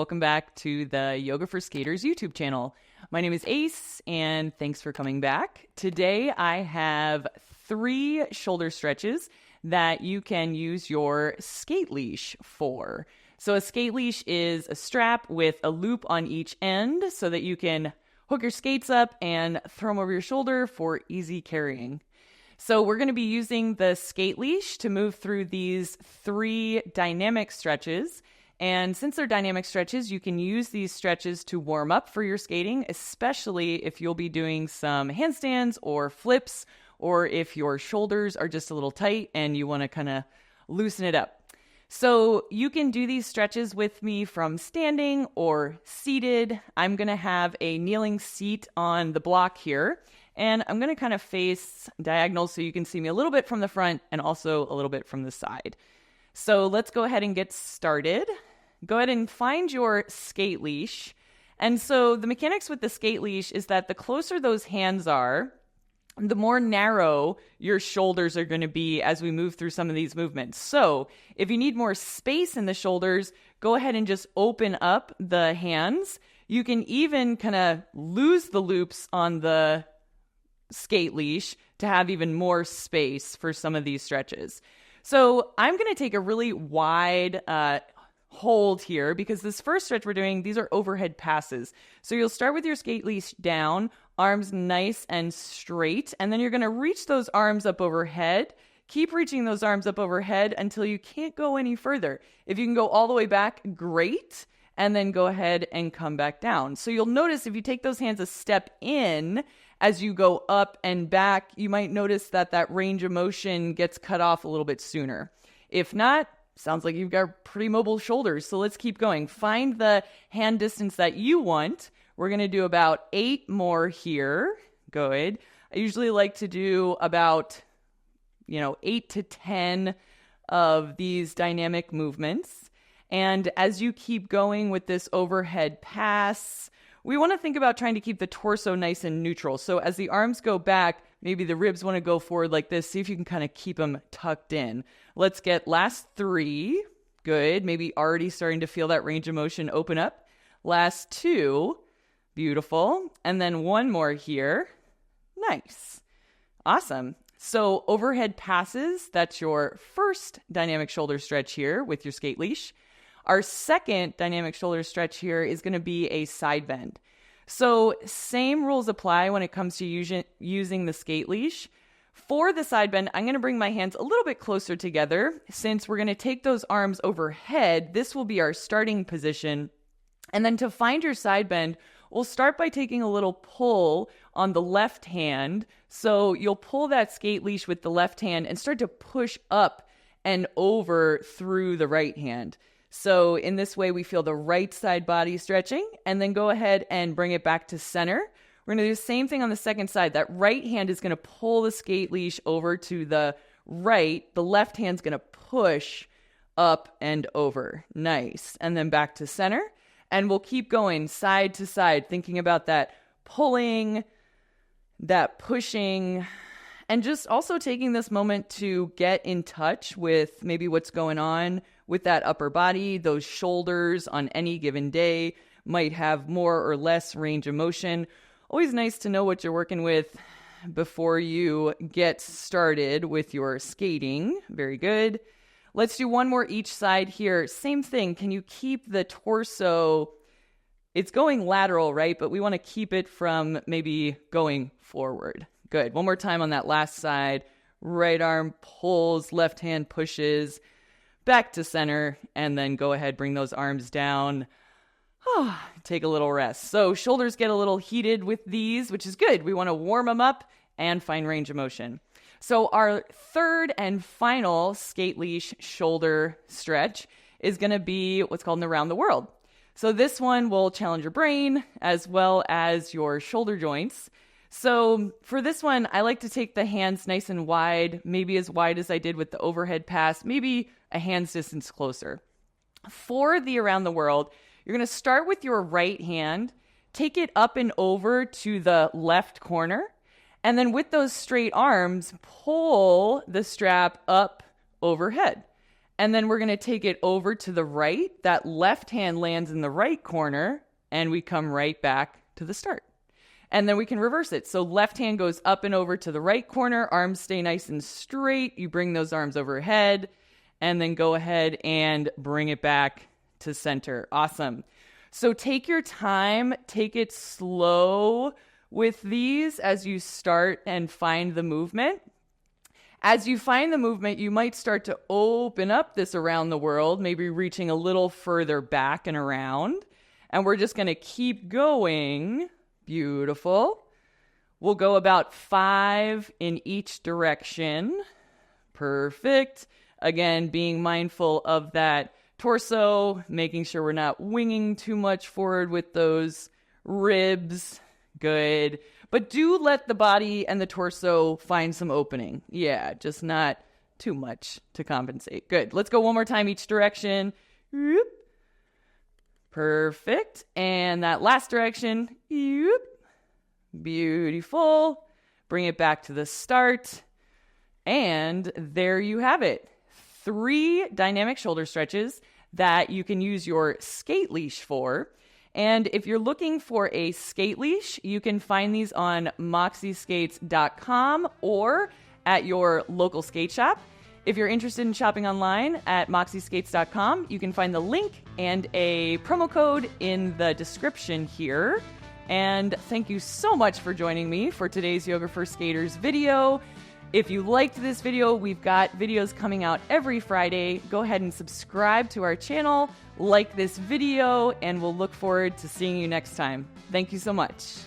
welcome back to the Yoga for Skaters YouTube channel. My name is Ace, and thanks for coming back. Today I have 3 shoulder stretches that you can use your skate leash for. So a skate leash is a strap with a loop on each end so that you can hook your skates up and throw them over your shoulder for easy carrying. So we're going to be using the skate leash to move through these 3 dynamic stretches. And since they're dynamic stretches, you can use these stretches to warm up for your skating, especially if you'll be doing some handstands or flips, or if your shoulders are just a little tight and you want to kind of loosen it up. So you can do these stretches with me from standing or seated. I'm going to have a kneeling seat on the block here, and I'm going to kind of face diagonal so you can see me a little bit from the front and also a little bit from the side. So let's go ahead and get started. Go ahead and find your skate leash. And so the mechanics with the skate leash is that the closer those hands are, the more narrow your shoulders are going to be as we move through some of these movements. So if you need more space in the shoulders, go ahead and just open up the hands. You can even kind of lose the loops on the skate leash to have even more space for some of these stretches. So I'm going to take a really wide hold here because this first stretch we're doing, these are overhead passes. So you'll start with your skate leash down, arms nice and straight, and then you're going to reach those arms up overhead. Keep reaching those arms up overhead until you can't go any further. If you can go all the way back, great, and then go ahead and come back down. So you'll notice if you take those hands a step in as you go up and back, you might notice that that range of motion gets cut off a little bit sooner. If not, sounds like you've got pretty mobile shoulders. So let's keep going. Find the hand distance that you want. We're going to do about 8 more here. Good. I usually like to do about, 8 to 10 of these dynamic movements. And as you keep going with this overhead pass, we want to think about trying to keep the torso nice and neutral. So as the arms go back, maybe the ribs want to go forward like this. See if you can kind of keep them tucked in. Let's get last 3. Good. Maybe already starting to feel that range of motion open up. Last 2. Beautiful. And then 1 more here. Nice. Awesome. So overhead passes, that's your first dynamic shoulder stretch here with your skate leash. Our second dynamic shoulder stretch here is going to be a side bend. So same rules apply when it comes to using the skate leash. For the side bend, I'm going to bring my hands a little bit closer together. Since we're going to take those arms overhead, this will be our starting position. And then to find your side bend, we'll start by taking a little pull on the left hand. So you'll pull that skate leash with the left hand and start to push up and over through the right hand. So in this way, we feel the right side body stretching, and then go ahead and bring it back to center. We're going to do the same thing on the second side. That right hand is going to pull the skate leash over to the right. The left hand's going to push up and over. Nice. And then back to center. And we'll keep going side to side, thinking about that pulling, that pushing, and just also taking this moment to get in touch with maybe what's going on with that upper body. Those shoulders on any given day might have more or less range of motion. Always nice to know what you're working with before you get started with your skating. Very good. Let's do 1 more each side here. Same thing. Can you keep the torso? It's going lateral, right? But we want to keep it from maybe going forward. Good. 1 more time on that last side. Right arm pulls, left hand pushes. Back to center, and then go ahead, bring those arms down. Take a little rest. So shoulders get a little heated with these, which is good. We want to warm them up and find range of motion. So our third and final skate leash shoulder stretch is going to be what's called an around the world. So this one will challenge your brain as well as your shoulder joints. So for this one, I like to take the hands nice and wide, maybe as wide as I did with the overhead pass, maybe a hand's distance closer. For the around the world, you're going to start with your right hand, take it up and over to the left corner, and then with those straight arms, pull the strap up overhead. And then we're going to take it over to the right. That left hand lands in the right corner, and we come right back to the start. And then we can reverse it. So left hand goes up and over to the right corner. Arms stay nice and straight. You bring those arms overhead, and then go ahead and bring it back to center. Awesome. So take your time. Take it slow with these as you start and find the movement. As you find the movement, you might start to open up this around the world, maybe reaching a little further back and around. And we're just going to keep going. Beautiful. We'll go about 5 in each direction. Perfect. Again, being mindful of that torso, making sure we're not winging too much forward with those ribs. Good. But do let the body and the torso find some opening. Yeah, just not too much to compensate. Good. Let's go one more time each direction. Whoop. Perfect. And that last direction. Whoop. Beautiful. Bring it back to the start. And there you have it. 3 dynamic shoulder stretches that you can use your skate leash for. And if you're looking for a skate leash, you can find these on moxieskates.com or at your local skate shop. If you're interested in shopping online at moxieskates.com, you can find the link and a promo code in the description here. And thank you so much for joining me for today's Yoga for Skaters video. If you liked this video, we've got videos coming out every Friday. Go ahead and subscribe to our channel, like this video, and we'll look forward to seeing you next time. Thank you so much.